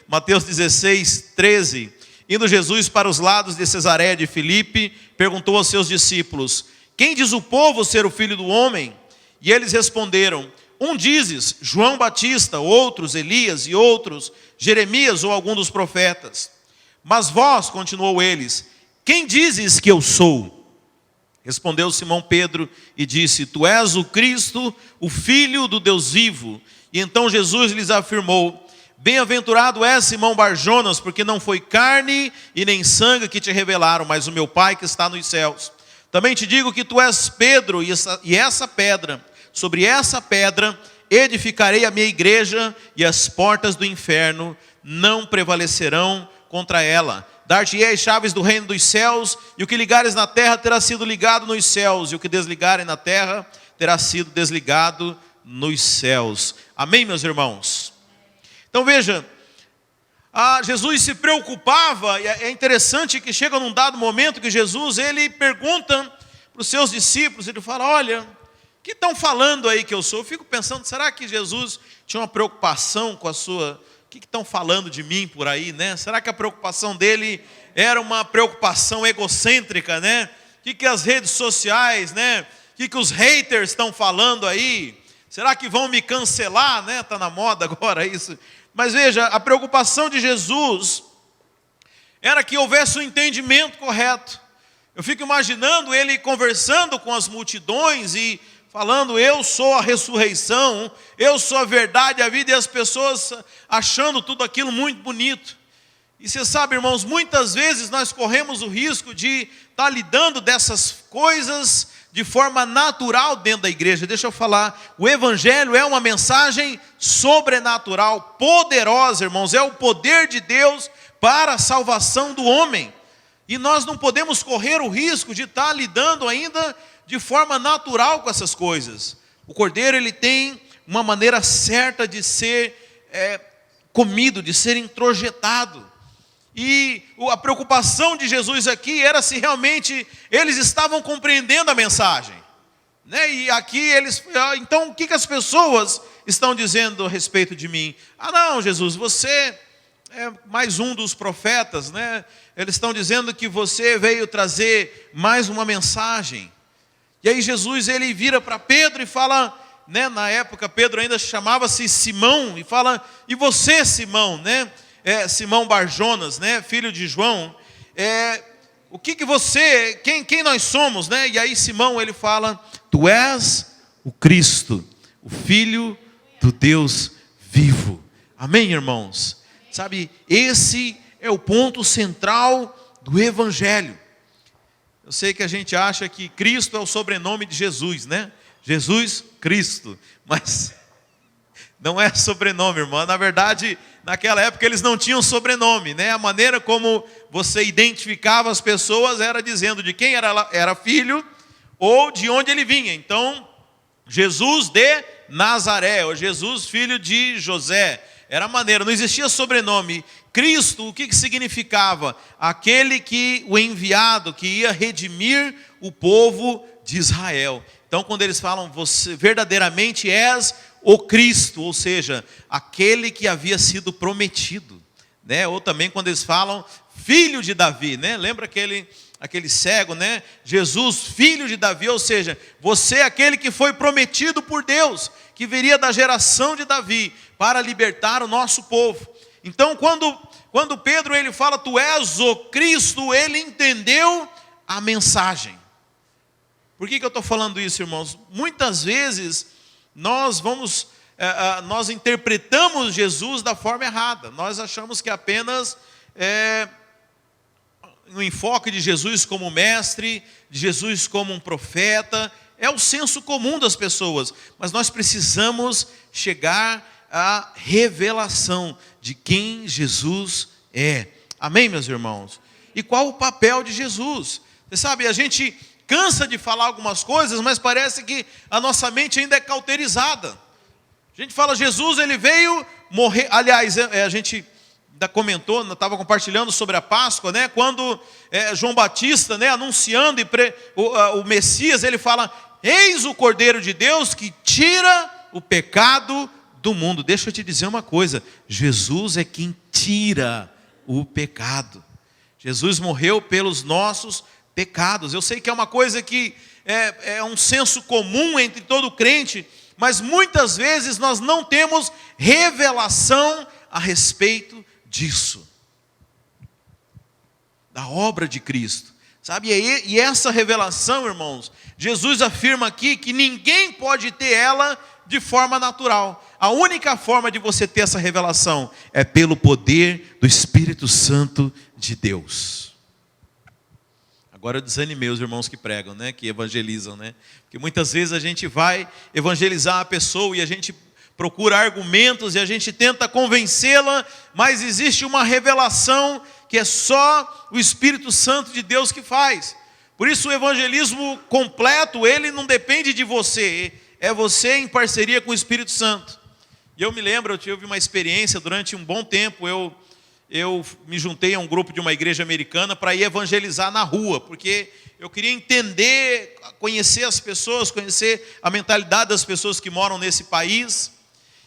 Mateus 16, 13. Indo Jesus para os lados de Cesareia de Filipe, perguntou aos seus discípulos: quem diz o povo ser o Filho do Homem? E eles responderam: um dizes, João Batista, outros, Elias, e outros, Jeremias ou algum dos profetas. Mas vós, continuou eles, quem dizes que eu sou? Respondeu Simão Pedro e disse: tu és o Cristo, o Filho do Deus vivo. E então Jesus lhes afirmou: bem-aventurado és Simão Barjonas, porque não foi carne e nem sangue que te revelaram, mas o meu Pai que está nos céus. Também te digo que tu és Pedro, e essa pedra, sobre essa pedra edificarei a minha igreja, e as portas do inferno não prevalecerão contra ela. Dar-te-ei as chaves do reino dos céus, e o que ligares na terra terá sido ligado nos céus, e o que desligarem na terra terá sido desligado nos céus. Amém, meus irmãos? Então veja, Jesus se preocupava, e é interessante que chega num dado momento que Jesus, ele pergunta para os seus discípulos, ele fala: olha, o que estão falando aí que eu sou? Eu fico pensando, será que Jesus tinha uma preocupação com a sua... O que estão falando de mim por aí, né? Será que a preocupação dele era uma preocupação egocêntrica, né? O que as redes sociais, né? O que os haters estão falando aí? Será que vão me cancelar, né? Está na moda agora isso. Mas veja, a preocupação de Jesus era que houvesse um entendimento correto. Eu fico imaginando ele conversando com as multidões e falando: eu sou a ressurreição, eu sou a verdade, a vida, e as pessoas achando tudo aquilo muito bonito. E você sabe, irmãos, muitas vezes nós corremos o risco de estar lidando dessas coisas de forma natural dentro da igreja. Deixa eu falar, o evangelho é uma mensagem sobrenatural, poderosa, irmãos, é o poder de Deus para a salvação do homem. E nós não podemos correr o risco de estar lidando ainda de forma natural com essas coisas. O cordeiro, ele tem uma maneira certa de ser comido, de ser introjetado. E a preocupação de Jesus aqui era se realmente eles estavam compreendendo a mensagem, né? E aqui eles, então o que as pessoas estão dizendo a respeito de mim? Não, Jesus, você é mais um dos profetas, né? Eles estão dizendo que você veio trazer mais uma mensagem. E aí Jesus, ele vira para Pedro e fala, né, na época Pedro ainda chamava-se Simão, e fala: e você, Simão, né? Simão Barjonas, né, filho de João, o que você, quem nós somos, né? E aí Simão, ele fala: tu és o Cristo, o Filho do Deus vivo. Amém, irmãos? Sabe, esse é o ponto central do evangelho. Eu sei que a gente acha que Cristo é o sobrenome de Jesus, né? Jesus Cristo, mas não é sobrenome, irmão. Na verdade, naquela época eles não tinham sobrenome, né? A maneira como você identificava as pessoas era dizendo de quem era filho ou de onde ele vinha. Então, Jesus de Nazaré, ou Jesus filho de José, era a maneira, não existia sobrenome. Cristo, o que significava? Aquele que, o enviado, que ia redimir o povo de Israel. Então, quando eles falam: você verdadeiramente és o Cristo, ou seja, aquele que havia sido prometido, né? Ou também quando eles falam filho de Davi, né? Lembra aquele cego, né? Jesus, filho de Davi, ou seja, você é aquele que foi prometido por Deus, que viria da geração de Davi para libertar o nosso povo. Então, quando Pedro, ele fala: tu és o Cristo, ele entendeu a mensagem. Por que eu estou falando isso, irmãos? Muitas vezes nós interpretamos Jesus da forma errada. Nós achamos que apenas no enfoque de Jesus como mestre, de Jesus como um profeta, é o senso comum das pessoas. Mas nós precisamos chegar à revelação de quem Jesus é. Amém, meus irmãos? E qual o papel de Jesus? Você sabe, a gente cansa de falar algumas coisas, mas parece que a nossa mente ainda é cauterizada. A gente fala: Jesus, ele veio morrer. Aliás, a gente ainda comentou, estava compartilhando sobre a Páscoa, né? Quando João Batista, né, anunciando o Messias, ele fala: eis o Cordeiro de Deus que tira o pecado do mundo. Deixa eu te dizer uma coisa, Jesus é quem tira o pecado. Jesus morreu pelos nossos pecados. Eu sei que é uma coisa que é um senso comum entre todo crente, mas muitas vezes nós não temos revelação a respeito disso, da obra de Cristo, sabe? E essa revelação, irmãos, Jesus afirma aqui que ninguém pode ter ela de forma natural. A única forma de você ter essa revelação é pelo poder do Espírito Santo de Deus. Agora eu desanimei os irmãos que pregam, né? Que evangelizam, né? Porque muitas vezes a gente vai evangelizar a pessoa e a gente procura argumentos e a gente tenta convencê-la, mas existe uma revelação que é só o Espírito Santo de Deus que faz. Por isso o evangelismo completo, ele não depende de você, é você em parceria com o Espírito Santo. E eu me lembro, eu tive uma experiência durante um bom tempo, eu me juntei a um grupo de uma igreja americana para ir evangelizar na rua, porque eu queria entender, conhecer as pessoas, conhecer a mentalidade das pessoas que moram nesse país.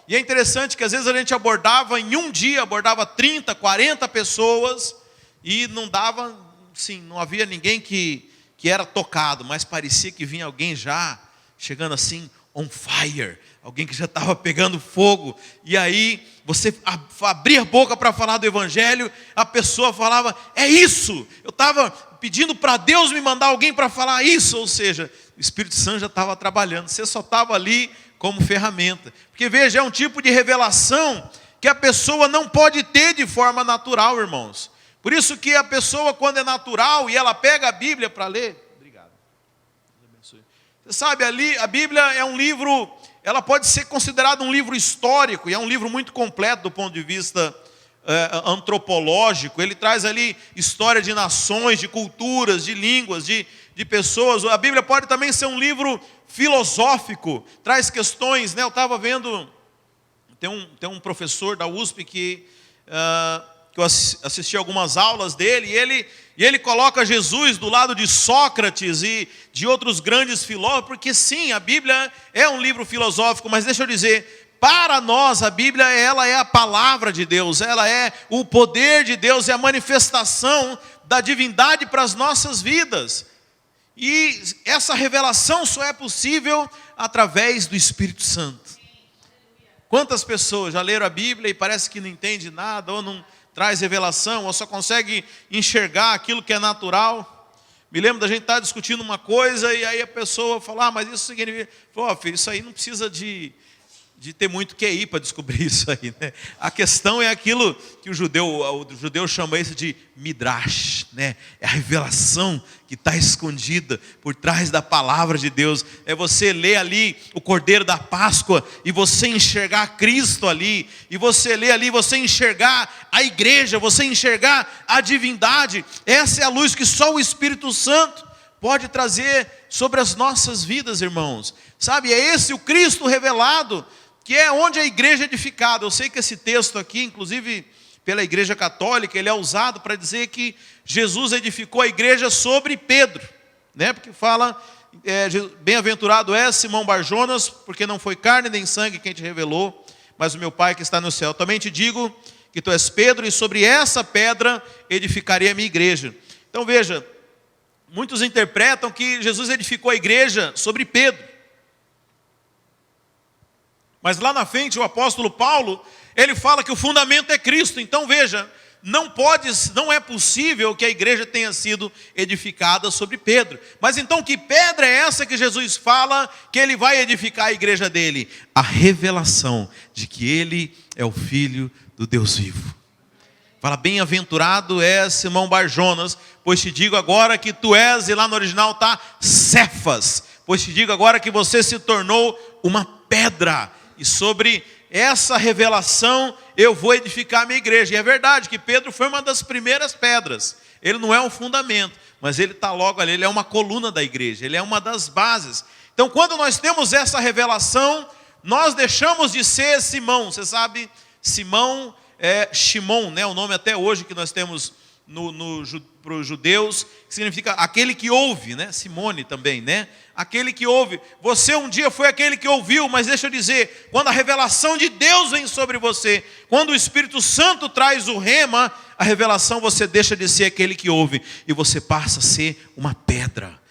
E é interessante que às vezes a gente abordava, em um dia, abordava 30, 40 pessoas, e não dava, sim, não havia ninguém que era tocado, mas parecia que vinha alguém já chegando assim, on fire, alguém que já estava pegando fogo, e aí você abria a boca para falar do evangelho, a pessoa falava, é isso, eu estava pedindo para Deus me mandar alguém para falar isso, ou seja, o Espírito Santo já estava trabalhando, você só estava ali como ferramenta, porque veja, é um tipo de revelação que a pessoa não pode ter de forma natural, irmãos. Por isso que a pessoa, quando é natural e ela pega a Bíblia para ler, obrigado, você sabe, ali a Bíblia é um livro, ela pode ser considerada um livro histórico, e é um livro muito completo do ponto de vista antropológico. Ele traz ali história de nações, de culturas, de línguas, de pessoas. A Bíblia pode também ser um livro filosófico, traz questões, né? Eu estava vendo, tem um professor da USP que eu assisti algumas aulas dele, e ele coloca Jesus do lado de Sócrates e de outros grandes filósofos, porque sim, a Bíblia é um livro filosófico, mas deixa eu dizer, para nós a Bíblia ela é a palavra de Deus, ela é o poder de Deus, é a manifestação da divindade para as nossas vidas. E essa revelação só é possível através do Espírito Santo. Quantas pessoas já leram a Bíblia e parece que não entende nada, ou não traz revelação, ou só consegue enxergar aquilo que é natural? Me lembro da gente estar discutindo uma coisa, e aí a pessoa fala, mas isso significa... Pô, filho, isso aí não precisa de ter muito QI para descobrir isso aí, né? A questão é aquilo que o judeu chama isso de midrash, né? É a revelação que está escondida por trás da palavra de Deus. É você ler ali o Cordeiro da Páscoa e você enxergar Cristo ali, e você ler ali, você enxergar a igreja, você enxergar a divindade. Essa é a luz que só o Espírito Santo pode trazer sobre as nossas vidas, irmãos. Sabe, é esse o Cristo revelado, que é onde a igreja é edificada. Eu sei que esse texto aqui, inclusive pela igreja católica, ele é usado para dizer que Jesus edificou a igreja sobre Pedro, né? Porque fala, bem-aventurado é Simão Barjonas, porque não foi carne nem sangue quem te revelou, mas o meu Pai que está no céu. Também te digo que tu és Pedro, e sobre essa pedra edificarei a minha igreja. Então veja, muitos interpretam que Jesus edificou a igreja sobre Pedro. Mas lá na frente o apóstolo Paulo, ele fala que o fundamento é Cristo. Então veja, não é possível que a igreja tenha sido edificada sobre Pedro. Mas então que pedra é essa que Jesus fala que ele vai edificar a igreja dele? A revelação de que ele é o Filho do Deus vivo. Fala, bem-aventurado é Simão Barjonas, pois te digo agora que tu és, e lá no original está Cefas, pois te digo agora que você se tornou uma pedra. E sobre essa revelação eu vou edificar a minha igreja. E é verdade que Pedro foi uma das primeiras pedras. Ele não é um fundamento, mas ele está logo ali, ele é uma coluna da igreja, ele é uma das bases. Então quando nós temos essa revelação, nós deixamos de ser Simão. Você sabe, Simão é Shimon, né? O nome até hoje que nós temos para os judeus, que significa aquele que ouve, né? Simone também, né? Aquele que ouve. Você um dia foi aquele que ouviu, mas deixa eu dizer, quando a revelação de Deus vem sobre você, quando o Espírito Santo traz o rema, a revelação, você deixa de ser aquele que ouve, e você passa a ser uma pedra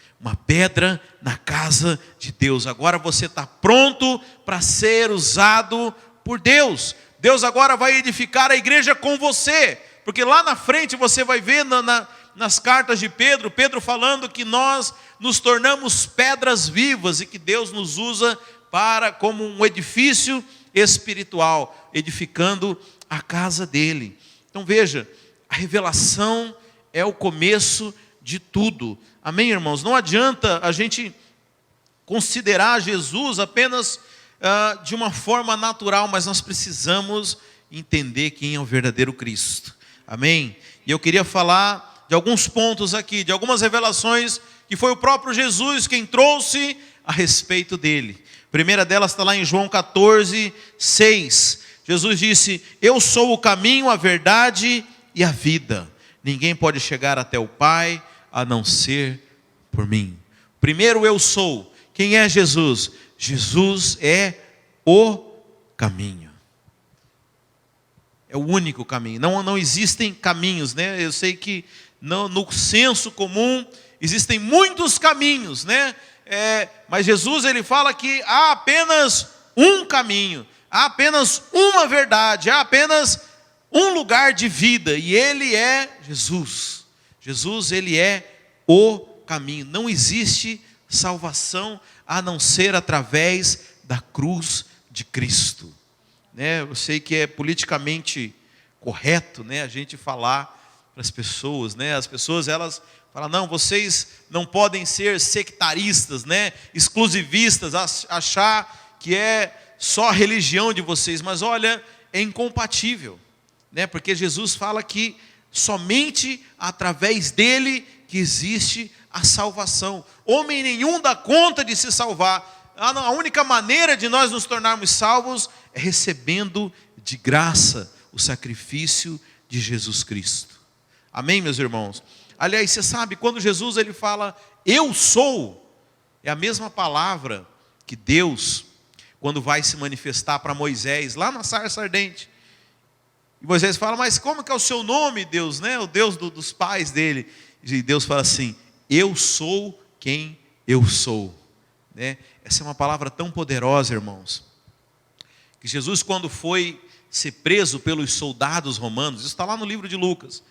na casa de Deus. Agora você está pronto para ser usado por Deus. Deus agora vai edificar a igreja com você, porque lá na frente você vai ver nas cartas de Pedro falando que nós nos tornamos pedras vivas e que Deus nos usa como um edifício espiritual, edificando a casa dele. Então veja, a revelação é o começo de tudo. Amém, irmãos? Não adianta a gente considerar Jesus apenas de uma forma natural, mas nós precisamos entender quem é o verdadeiro Cristo. Amém? E eu queria falar de alguns pontos aqui, de algumas revelações que foi o próprio Jesus quem trouxe a respeito dele. A primeira delas está lá em João 14, 6. Jesus disse: eu sou o caminho, a verdade e a vida. Ninguém pode chegar até o Pai a não ser por mim. Primeiro, eu sou. Quem é Jesus? Jesus é o caminho. É o único caminho. Não existem caminhos, né? Eu sei que no senso comum existem muitos caminhos, né? Mas Jesus, ele fala que há apenas um caminho, há apenas uma verdade, há apenas um lugar de vida, e ele é Jesus. Jesus, ele é o caminho. Não existe salvação a não ser através da cruz de Cristo, né? Eu sei que é politicamente correto, né, a gente falar para as pessoas, né? As pessoas, elas falam: não, vocês não podem ser sectaristas, né, exclusivistas, achar que é só a religião de vocês. Mas olha, é incompatível, né? Porque Jesus fala que somente através dele que existe a salvação. Homem nenhum dá conta de se salvar. A única maneira de nós nos tornarmos salvos é recebendo de graça o sacrifício de Jesus Cristo. Amém, meus irmãos? Aliás, você sabe, quando Jesus ele fala eu sou, é a mesma palavra que Deus, quando vai se manifestar para Moisés lá na sarça ardente. E Moisés fala: mas como que é o seu nome, Deus, né? O Deus dos pais dele. E Deus fala assim: eu sou quem eu sou, né? Essa é uma palavra tão poderosa, irmãos, que Jesus, quando foi ser preso pelos soldados romanos, isso está lá no livro de Lucas,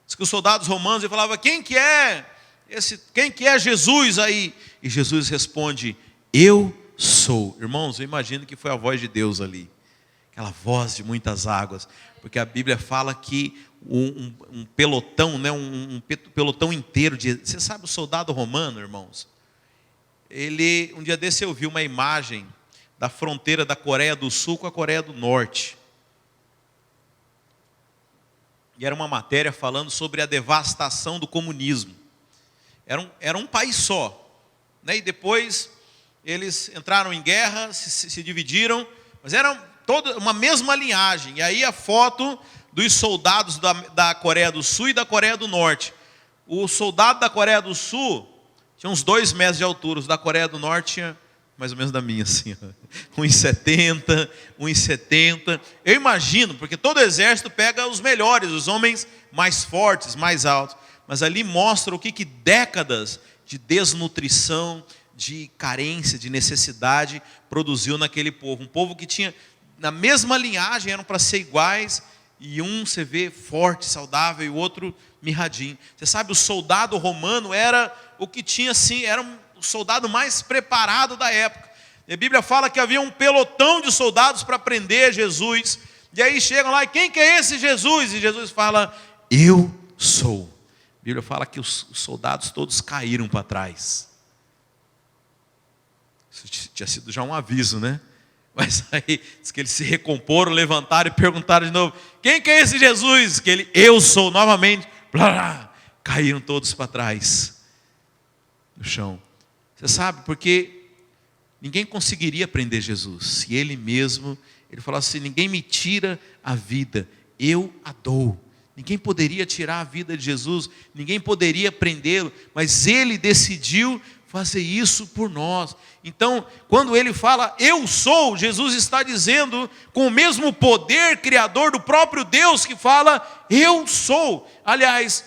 diz que os soldados romanos, ele falava: quem que é Jesus aí? E Jesus responde: eu sou. Irmãos, eu imagino que foi a voz de Deus ali, aquela voz de muitas águas, porque a Bíblia fala que um pelotão, né, um pelotão inteiro você sabe, o soldado romano, irmãos, um dia desse eu vi uma imagem da fronteira da Coreia do Sul com a Coreia do Norte, e era uma matéria falando sobre a devastação do comunismo. Era um país só, né? E depois eles entraram em guerra, se dividiram, mas eram toda uma mesma linhagem. E aí a foto dos soldados da Coreia do Sul e da Coreia do Norte. O soldado da Coreia do Sul tinha uns 2 metros de altura, os da Coreia do Norte tinha mais ou menos da minha, assim, 1,70, 1,70. Eu imagino, porque todo exército pega os melhores, os homens mais fortes, mais altos. Mas ali mostra o que décadas de desnutrição, de carência, de necessidade produziu naquele povo. Um povo que tinha, na mesma linhagem, eram para ser iguais, e um você vê forte, saudável, e o outro mirradinho. Você sabe, o soldado romano era o que tinha assim, era o soldado mais preparado da época. E a Bíblia fala que havia um pelotão de soldados para prender Jesus. E aí chegam lá: e quem que é esse Jesus? E Jesus fala: eu sou. A Bíblia fala que os soldados todos caíram para trás. Isso tinha sido já um aviso, né? Mas aí diz que eles se recomporam, levantaram e perguntaram de novo: quem que é esse Jesus? Que ele: eu sou. Novamente, blá, blá, caíram todos para trás no chão. Você sabe, porque ninguém conseguiria prender Jesus se ele mesmo, ele falasse assim: ninguém me tira a vida, eu a dou. ninguém poderia tirar a vida de Jesus, ninguém poderia prendê-lo, mas ele decidiu fazer isso por nós. Então, quando ele fala, eu sou, Jesus está dizendo, com o mesmo poder criador do próprio Deus, que fala, eu sou. Aliás,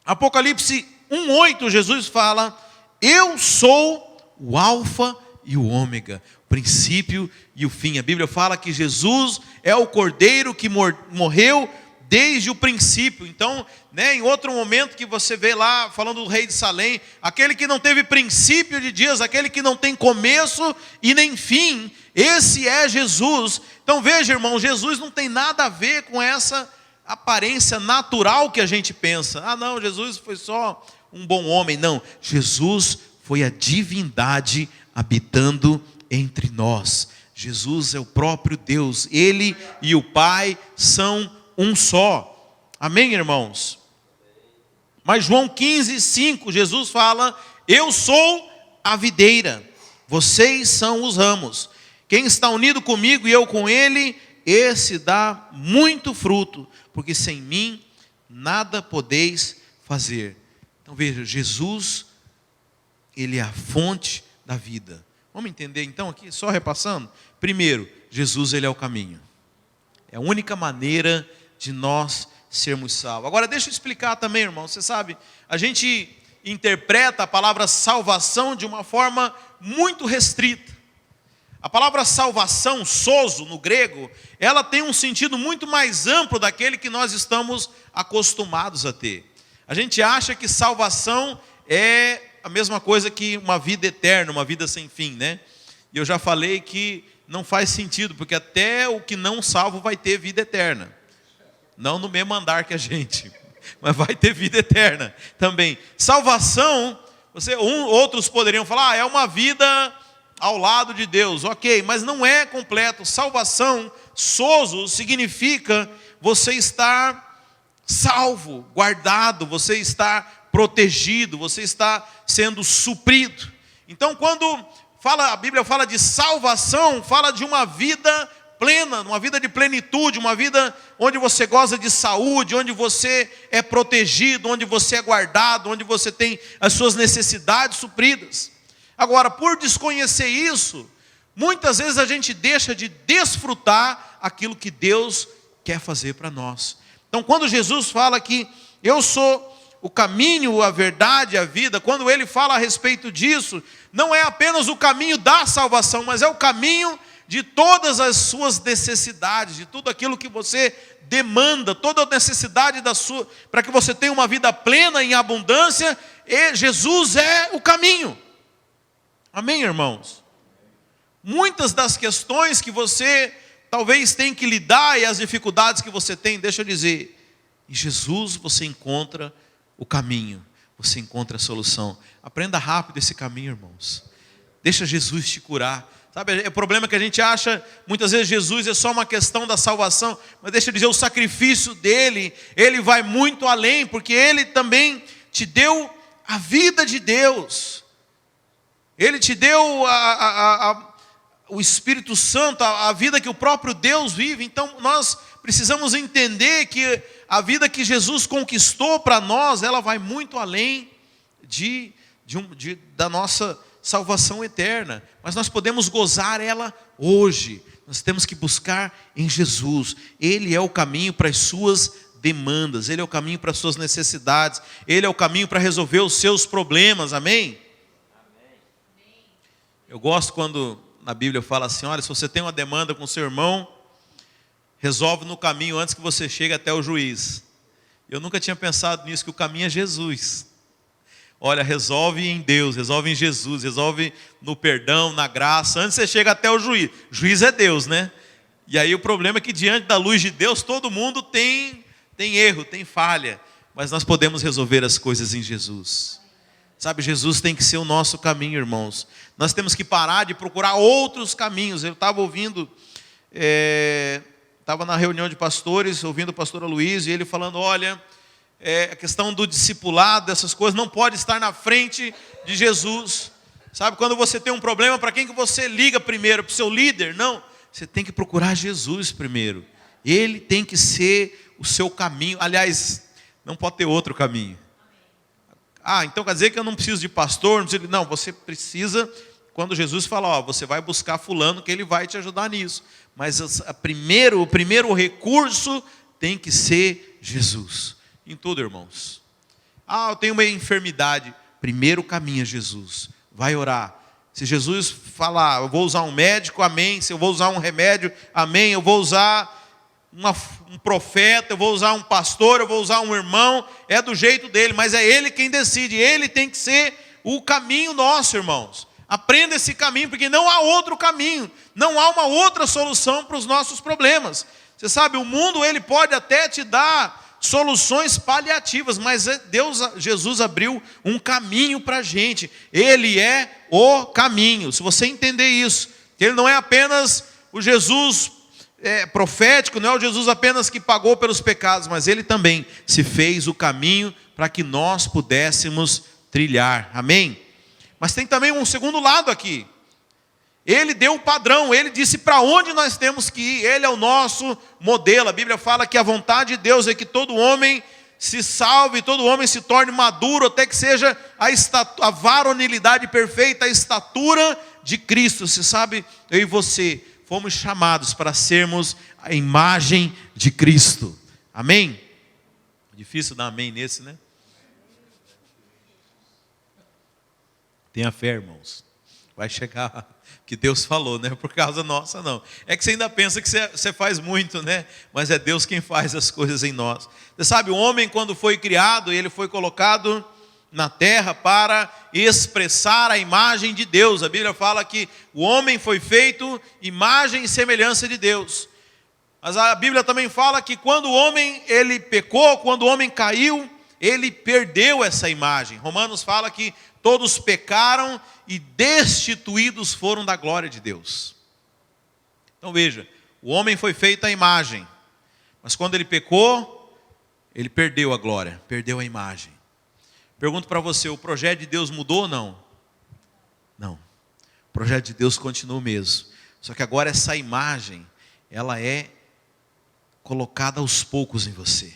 Apocalipse 1:8, Jesus fala, eu sou o Alfa e o Ômega, o princípio e o fim. A Bíblia fala que Jesus é o Cordeiro que morreu desde o princípio. Então, em outro momento que você vê lá, falando do rei de Salém, aquele que não teve princípio de dias, aquele que não tem começo e nem fim, esse é Jesus. Então veja, irmão, Jesus não tem nada a ver com essa aparência natural que a gente pensa. Ah não, Jesus foi só um bom homem. Não, Jesus foi a divindade habitando entre nós. Jesus é o próprio Deus, Ele e o Pai são um só. Amém, irmãos? Mas João 15:5, Jesus fala, eu sou a videira, vocês são os ramos. Quem está unido comigo e eu com ele, esse dá muito fruto, porque sem mim nada podeis fazer. Então veja, Jesus, ele é a fonte da vida. Vamos entender então aqui, só repassando? Primeiro, Jesus, ele é o caminho. É a única maneira de nós sermos salvos. Agora deixa eu explicar também, irmão. Você sabe, a gente interpreta a palavra salvação de uma forma muito restrita. A palavra salvação, sozo, no grego, ela tem um sentido muito mais amplo daquele que nós estamos acostumados a ter. A gente acha que salvação é a mesma coisa que uma vida eterna, uma vida sem fim, né? E eu já falei que não faz sentido, porque até o que não salvo vai ter vida eterna. Não no mesmo andar que a gente, mas vai ter vida eterna também. Salvação, outros poderiam falar, é uma vida ao lado de Deus, ok, mas não é completo. Salvação, sozo, significa você estar salvo, guardado, você estar protegido, você está sendo suprido. Então quando a Bíblia fala de salvação, fala de uma vida plena, uma vida de plenitude, uma vida onde você goza de saúde, onde você é protegido, onde você é guardado, onde você tem as suas necessidades supridas. Agora, por desconhecer isso, muitas vezes a gente deixa de desfrutar aquilo que Deus quer fazer para nós. Então, quando Jesus fala que eu sou o caminho, a verdade, a vida, quando ele fala a respeito disso, não é apenas o caminho da salvação, mas é o caminho de todas as suas necessidades, de tudo aquilo que você demanda, toda a necessidade para que você tenha uma vida plena em abundância, e Jesus é o caminho. Amém, irmãos? Muitas das questões que você talvez tenha que lidar e as dificuldades que você tem, deixa eu dizer, em Jesus você encontra o caminho, você encontra a solução. Aprenda rápido esse caminho, irmãos. Deixa Jesus te curar. Sabe, o problema que a gente acha, muitas vezes Jesus é só uma questão da salvação, mas deixa eu dizer, o sacrifício dele, ele vai muito além, porque ele também te deu a vida de Deus. Ele te deu o Espírito Santo, a vida que o próprio Deus vive. Então nós precisamos entender que a vida que Jesus conquistou para nós, ela vai muito além da nossa salvação eterna. Mas nós podemos gozar ela hoje. Nós temos que buscar em Jesus. Ele é o caminho para as suas demandas. Ele é o caminho para as suas necessidades. Ele é o caminho para resolver os seus problemas. Amém? Eu gosto quando na Bíblia fala assim, olha, se você tem uma demanda com seu irmão, resolve no caminho antes que você chegue até o juiz. Eu nunca tinha pensado nisso, que o caminho é Jesus. Olha, resolve em Deus, resolve em Jesus, resolve no perdão, na graça, antes você chega até o juiz. O juiz é Deus, né? E aí o problema é que diante da luz de Deus, todo mundo tem erro, tem falha. Mas nós podemos resolver as coisas em Jesus. Sabe, Jesus tem que ser o nosso caminho, irmãos. Nós temos que parar de procurar outros caminhos. Eu estava ouvindo, estava na reunião de pastores, ouvindo o pastor Aloysio, e ele falando, olha, a questão do discipulado, dessas coisas, não pode estar na frente de Jesus. Sabe, quando você tem um problema, para quem que você liga primeiro? Para o seu líder? Não, você tem que procurar Jesus primeiro. Ele tem que ser o seu caminho. Aliás, não pode ter outro caminho. Então quer dizer que eu não preciso de pastor? Não, você precisa, quando Jesus fala, você vai buscar fulano que ele vai te ajudar nisso. Mas o primeiro recurso tem que ser Jesus. Em tudo, irmãos. Eu tenho uma enfermidade. Primeiro caminho é Jesus. Vai orar. Se Jesus falar, eu vou usar um médico, amém. Se eu vou usar um remédio, amém. Eu vou usar um profeta, eu vou usar um pastor, eu vou usar um irmão, é do jeito dele, mas é ele quem decide, ele tem que ser o caminho nosso, irmãos. Aprenda esse caminho, porque não há outro caminho, não há uma outra solução para os nossos problemas. Você sabe, o mundo ele pode até te dar soluções paliativas, mas Jesus abriu um caminho para a gente, ele é o caminho. Se você entender isso, ele não é apenas o Jesus profético, não é o Jesus apenas que pagou pelos pecados, mas ele também se fez o caminho para que nós pudéssemos trilhar, amém? Mas tem também um segundo lado aqui. Ele deu o padrão, ele disse para onde nós temos que ir, ele é o nosso modelo. A Bíblia fala que a vontade de Deus é que todo homem se salve, todo homem se torne maduro, até que seja a varonilidade perfeita, a estatura de Cristo. Você sabe, eu e você fomos chamados para sermos a imagem de Cristo. Amém? Difícil dar amém nesse, né? Tenha fé, irmãos. Vai chegar que Deus falou, não é por causa nossa, não. É que você ainda pensa que você faz muito, né? Mas é Deus quem faz as coisas em nós. Você sabe, o homem quando foi criado, ele foi colocado na terra para expressar a imagem de Deus. A Bíblia fala que o homem foi feito imagem e semelhança de Deus. Mas a Bíblia também fala que quando o homem ele pecou, quando o homem caiu, ele perdeu essa imagem. Romanos fala que todos pecaram e destituídos foram da glória de Deus. Então veja, o homem foi feito à imagem, mas quando ele pecou, ele perdeu a glória, perdeu a imagem. Pergunto para você, o projeto de Deus mudou ou não? Não. O projeto de Deus continua o mesmo. Só que agora essa imagem, ela é colocada aos poucos em você.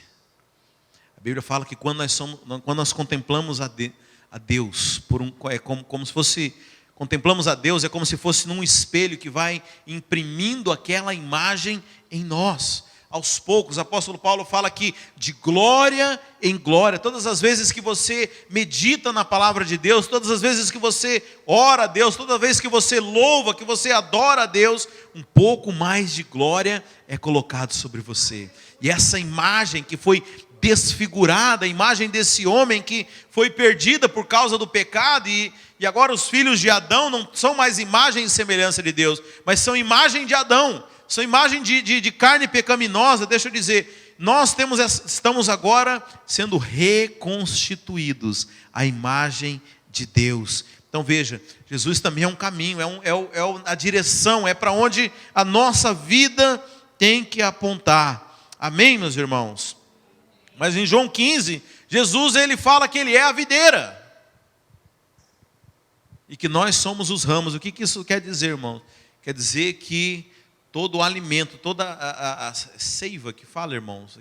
A Bíblia fala que quando nós contemplamos a Deus, como se fosse, contemplamos a Deus, é como se fosse num espelho que vai imprimindo aquela imagem em nós. Aos poucos, o apóstolo Paulo fala que de glória em glória, todas as vezes que você medita na palavra de Deus, todas as vezes que você ora a Deus, toda vez que você louva, que você adora a Deus, um pouco mais de glória é colocado sobre você. E essa imagem que foi desfigurada, a imagem desse homem que foi perdida por causa do pecado, e agora os filhos de Adão não são mais imagem e semelhança de Deus, mas são imagem de Adão, são imagem de carne pecaminosa. Deixa eu dizer, nós estamos agora sendo reconstituídos à imagem de Deus. Então veja, Jesus também é um caminho, é a direção, é para onde a nossa vida tem que apontar. Amém, meus irmãos? Mas em João 15, Jesus ele fala que ele é a videira e que nós somos os ramos. O que isso quer dizer, irmão? Quer dizer que todo o alimento, toda a seiva que fala, irmãos,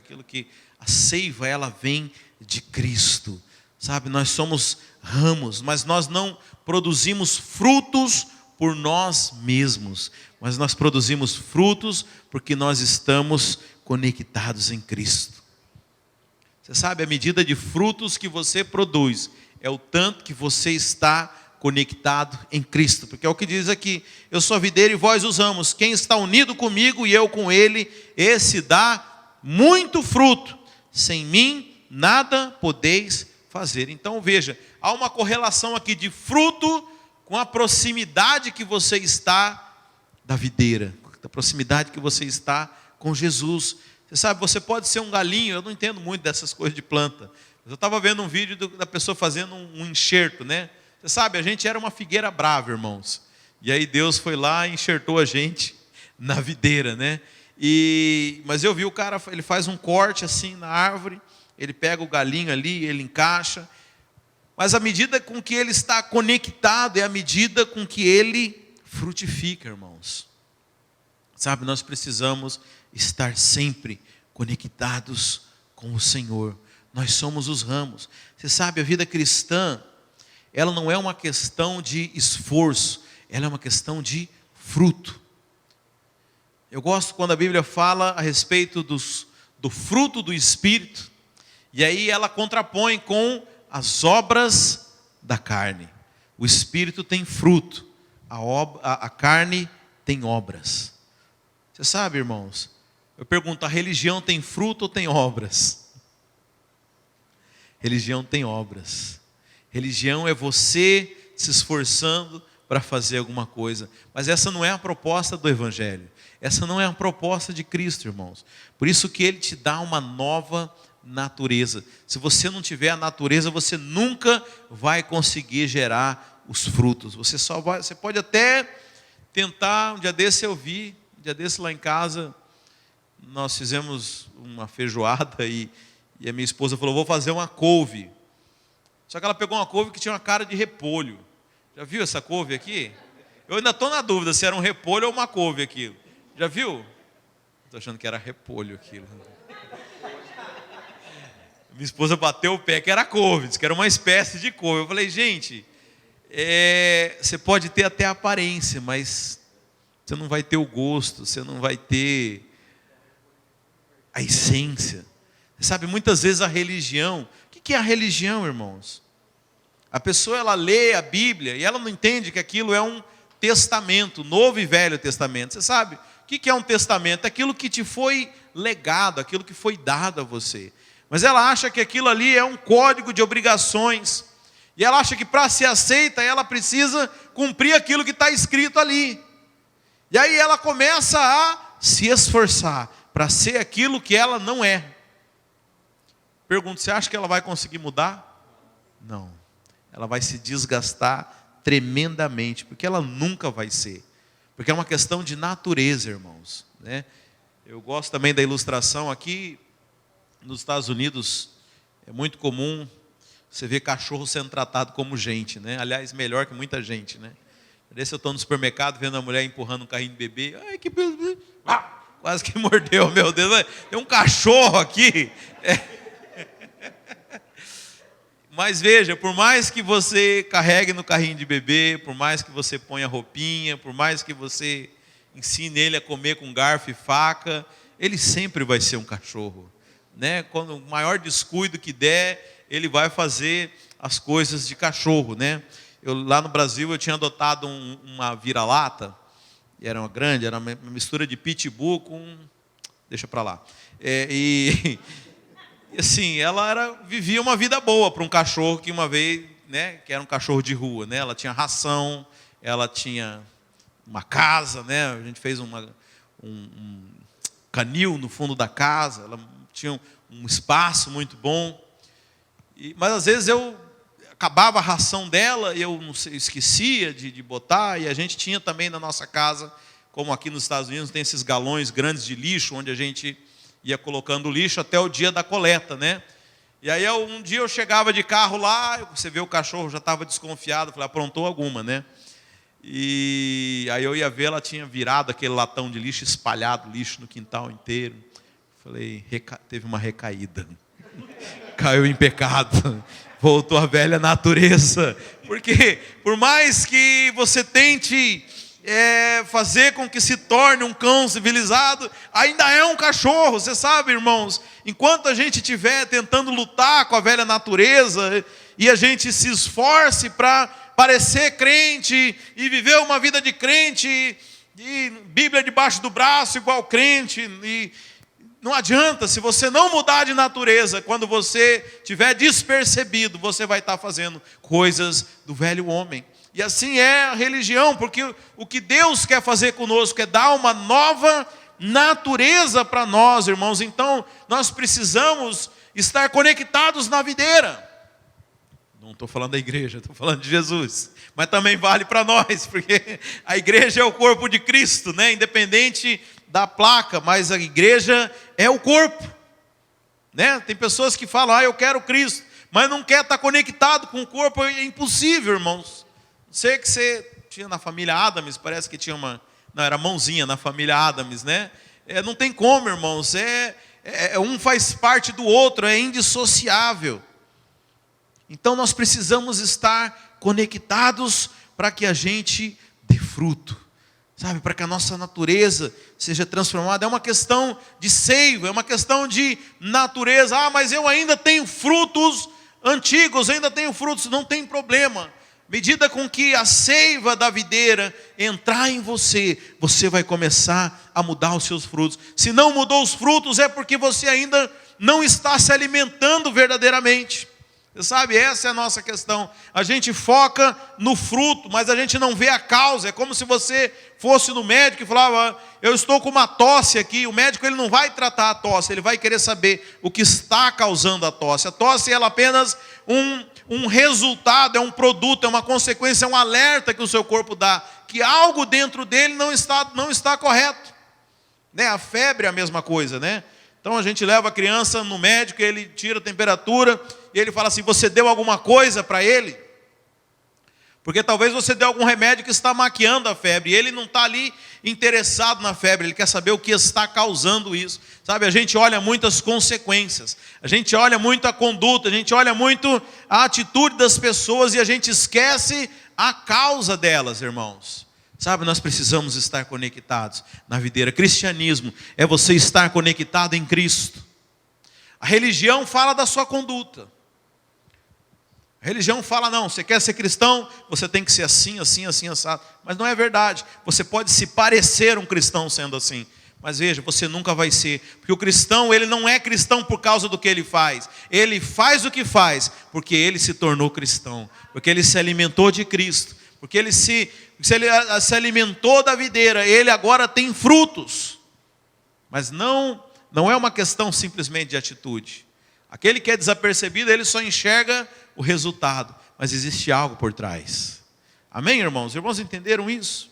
a seiva ela vem de Cristo, sabe? Nós somos ramos, mas nós não produzimos frutos por nós mesmos, mas nós produzimos frutos porque nós estamos conectados em Cristo. Você sabe, a medida de frutos que você produz é o tanto que você está conectado em Cristo, porque é o que diz aqui: eu sou a videira e vós os ramos, quem está unido comigo e eu com ele, esse dá muito fruto, sem mim nada podeis fazer. Então veja, há uma correlação aqui de fruto com a proximidade que você está da videira, da proximidade que você está com Jesus. Você sabe, você pode ser um galinho, eu não entendo muito dessas coisas de planta, mas eu estava vendo um vídeo da pessoa fazendo um enxerto, né? Você sabe, a gente era uma figueira brava, irmãos. E aí Deus foi lá e enxertou a gente na videira, né? Mas eu vi o cara, ele faz um corte assim na árvore, ele pega o galinho ali, ele encaixa. Mas a medida com que ele está conectado é a medida com que ele frutifica, irmãos. Sabe, nós precisamos estar sempre conectados com o Senhor. Nós somos os ramos. Você sabe, a vida cristã, ela não é uma questão de esforço, ela é uma questão de fruto. Eu gosto quando a Bíblia fala a respeito do fruto do Espírito, e aí ela contrapõe com as obras da carne. O Espírito tem fruto, a carne tem obras. Você sabe, irmãos, eu pergunto, a religião tem fruto ou tem obras? Religião tem obras. Religião é você se esforçando para fazer alguma coisa. Mas essa não é a proposta do Evangelho. Essa não é a proposta de Cristo, irmãos. Por isso que Ele te dá uma nova natureza. Se você não tiver a natureza, você nunca vai conseguir gerar os frutos. Você pode até tentar. Um dia desse eu vi, um dia desse lá em casa, nós fizemos uma feijoada e a minha esposa falou, vou fazer uma couve. Só que ela pegou uma couve que tinha uma cara de repolho. Já viu essa couve aqui? Eu ainda estou na dúvida se era um repolho ou uma couve aquilo. Já viu? Estou achando que era repolho aquilo. Minha esposa bateu o pé que era couve, disse que era uma espécie de couve. Eu falei, gente, você pode ter até a aparência, mas você não vai ter o gosto, você não vai ter a essência. Você sabe, muitas vezes a religião, o que é a religião, irmãos? A pessoa, ela lê a Bíblia e ela não entende que aquilo é um testamento, Novo e Velho Testamento. Você sabe, o que é um testamento? É aquilo que te foi legado, aquilo que foi dado a você. Mas ela acha que aquilo ali é um código de obrigações. E ela acha que para ser aceita, ela precisa cumprir aquilo que está escrito ali. E aí ela começa a se esforçar para ser aquilo que ela não é. Pergunto, você acha que ela vai conseguir mudar? Não. Ela vai se desgastar tremendamente, porque ela nunca vai ser. Porque é uma questão de natureza, irmãos, né? Eu gosto também da ilustração aqui. Nos Estados Unidos é muito comum você ver cachorro sendo tratado como gente, né? Aliás, melhor que muita gente, né? Desse eu estou no supermercado vendo a mulher empurrando um carrinho de bebê. Ai, que... quase que mordeu, meu Deus. Tem um cachorro aqui. Mas veja, por mais que você carregue no carrinho de bebê, por mais que você ponha roupinha, por mais que você ensine ele a comer com garfo e faca, ele sempre vai ser um cachorro, né? Quando o maior descuido que der, ele vai fazer as coisas de cachorro, né? Lá no Brasil eu tinha adotado uma vira-lata, era uma grande, era uma mistura de pitbull com... deixa para lá. E assim, ela vivia uma vida boa para um cachorro que uma vez, né, que era um cachorro de rua, né? Ela tinha ração, ela tinha uma casa, né? A gente fez um canil no fundo da casa, ela tinha um espaço muito bom. Mas às vezes acabava a ração dela e eu não sei, esquecia de botar, e a gente tinha também na nossa casa, como aqui nos Estados Unidos tem esses galões grandes de lixo, onde a gente ia colocando o lixo até o dia da coleta, né? E aí um dia eu chegava de carro lá, você vê o cachorro já estava desconfiado, falei, aprontou alguma, né? E aí eu ia ver, ela tinha virado aquele latão de lixo, espalhado lixo no quintal inteiro. Falei, teve uma recaída, caiu em pecado, voltou à velha natureza. Porque por mais que você tente fazer com que se torne um cão civilizado, ainda é um cachorro. Você sabe, irmãos, enquanto a gente estiver tentando lutar com a velha natureza e a gente se esforce para parecer crente e viver uma vida de crente e Bíblia debaixo do braço igual crente, e não adianta. Se você não mudar de natureza, quando você estiver despercebido, você vai estar fazendo coisas do velho homem. E assim é a religião, porque o que Deus quer fazer conosco é dar uma nova natureza para nós, irmãos. Então, nós precisamos estar conectados na videira. Não estou falando da igreja, estou falando de Jesus. Mas também vale para nós, porque a igreja é o corpo de Cristo, né? Independente da placa, mas a igreja é o corpo, né? Tem pessoas que falam, eu quero Cristo, mas não quer estar conectado com o corpo. É impossível, irmãos. Sei que você tinha na família Adams, parece que tinha não, era mãozinha na família Adams, né? Não tem como, irmãos. Um faz parte do outro, é indissociável. Então nós precisamos estar conectados para que a gente dê fruto, sabe? Para que a nossa natureza seja transformada. É uma questão de seiva, é uma questão de natureza. Mas eu ainda tenho frutos antigos, ainda tenho frutos. Não tem problema. À medida com que a seiva da videira entrar em você, você vai começar a mudar os seus frutos. Se não mudou os frutos, é porque você ainda não está se alimentando verdadeiramente. Você sabe, essa é a nossa questão. A gente foca no fruto, mas a gente não vê a causa. É como se você fosse no médico e falava: eu estou com uma tosse aqui. O médico, ele não vai tratar a tosse, ele vai querer saber o que está causando a tosse. A tosse, ela é apenas um resultado, é um produto, é uma consequência, é um alerta que o seu corpo dá, que algo dentro dele não está correto. A febre é a mesma coisa, né? Então a gente leva a criança no médico, ele tira a temperatura, e ele fala assim: você deu alguma coisa para ele? Porque talvez você dê algum remédio que está maquiando a febre, e ele não está ali interessado na febre, ele quer saber o que está causando isso. Sabe, a gente olha muito as consequências, a gente olha muito a conduta, a gente olha muito a atitude das pessoas, e a gente esquece a causa delas, irmãos. Sabe, nós precisamos estar conectados na videira. Cristianismo é você estar conectado em Cristo. A religião fala da sua conduta. A religião fala: não, você quer ser cristão, você tem que ser assim, assim, assim, assado. Mas não é verdade. Você pode se parecer um cristão sendo assim, mas veja, você nunca vai ser. Porque o cristão, ele não é cristão por causa do que ele faz. Ele faz o que faz porque ele se tornou cristão, porque ele se alimentou de Cristo, porque ele se alimentou da videira. Ele agora tem frutos. Mas não é uma questão simplesmente de atitude. Aquele que é desapercebido, ele só enxerga o resultado, mas existe algo por trás. Amém, irmãos? Os irmãos entenderam isso?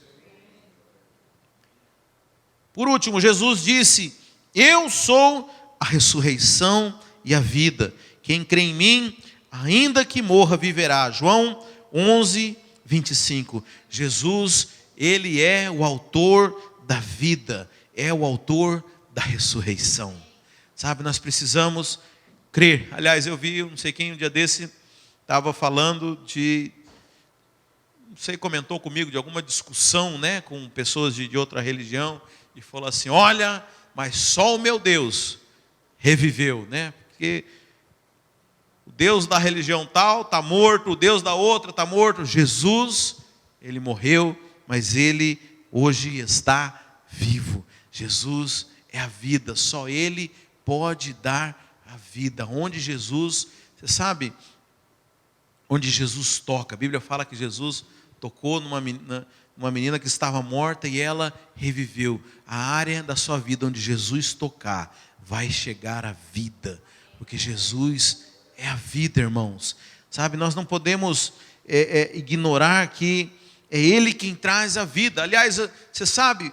Por último, Jesus disse: eu sou a ressurreição e a vida. Quem crê em mim, ainda que morra, viverá. João 11:25. Jesus, ele é o autor da vida, é o autor da ressurreição. Sabe, nós precisamos crer. Aliás, eu vi, não sei quem, um dia desse, estava falando não sei, comentou comigo de alguma discussão, né, com pessoas de outra religião, e falou assim: olha, mas só o meu Deus reviveu, né? Porque o Deus da religião tal está morto, o Deus da outra está morto. Jesus, ele morreu, mas ele hoje está vivo. Jesus é a vida, só ele pode dar a vida. Onde Jesus, você sabe, onde Jesus toca, a Bíblia fala que Jesus tocou numa menina que estava morta e ela reviveu. A área da sua vida onde Jesus tocar, vai chegar a vida, porque Jesus é a vida, irmãos. Sabe, nós não podemos ignorar que é Ele quem traz a vida. Aliás, você sabe,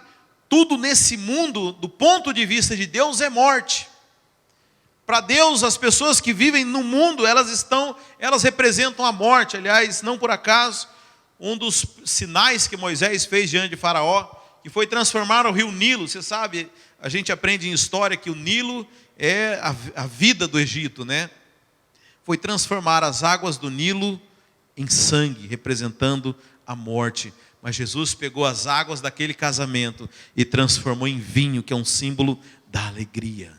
tudo nesse mundo, do ponto de vista de Deus, é morte. Para Deus, as pessoas que vivem no mundo, elas representam a morte. Aliás, não por acaso, um dos sinais que Moisés fez diante de Faraó, que foi transformar o rio Nilo. Você sabe, a gente aprende em história que o Nilo é a vida do Egito, né? Foi transformar as águas do Nilo em sangue, representando a morte. Mas Jesus pegou as águas daquele casamento e transformou em vinho, que é um símbolo da alegria.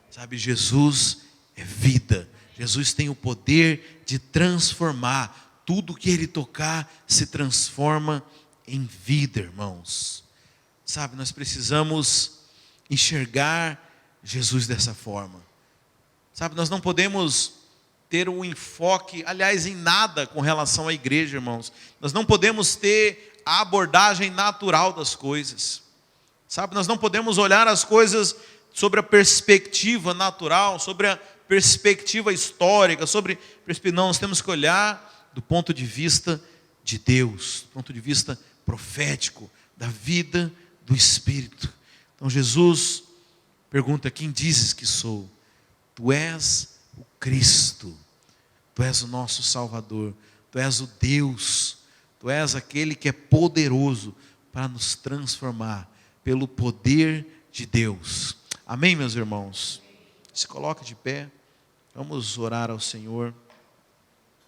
Sabe, Jesus é vida. Jesus tem o poder de transformar. Tudo que Ele tocar se transforma em vida, irmãos. Sabe, nós precisamos enxergar Jesus dessa forma. Sabe, nós não podemos ter um enfoque, aliás, em nada com relação à igreja, irmãos. Nós não podemos ter a abordagem natural das coisas. Sabe, nós não podemos olhar as coisas sobre a perspectiva natural, sobre a perspectiva histórica, não, nós temos que olhar do ponto de vista de Deus, do ponto de vista profético, da vida do Espírito. Então Jesus pergunta: quem dizes que sou? Tu és o Cristo, tu és o nosso Salvador, tu és o Deus, tu és aquele que é poderoso para nos transformar pelo poder de Deus. Amém, meus irmãos? Se coloque de pé, vamos orar ao Senhor.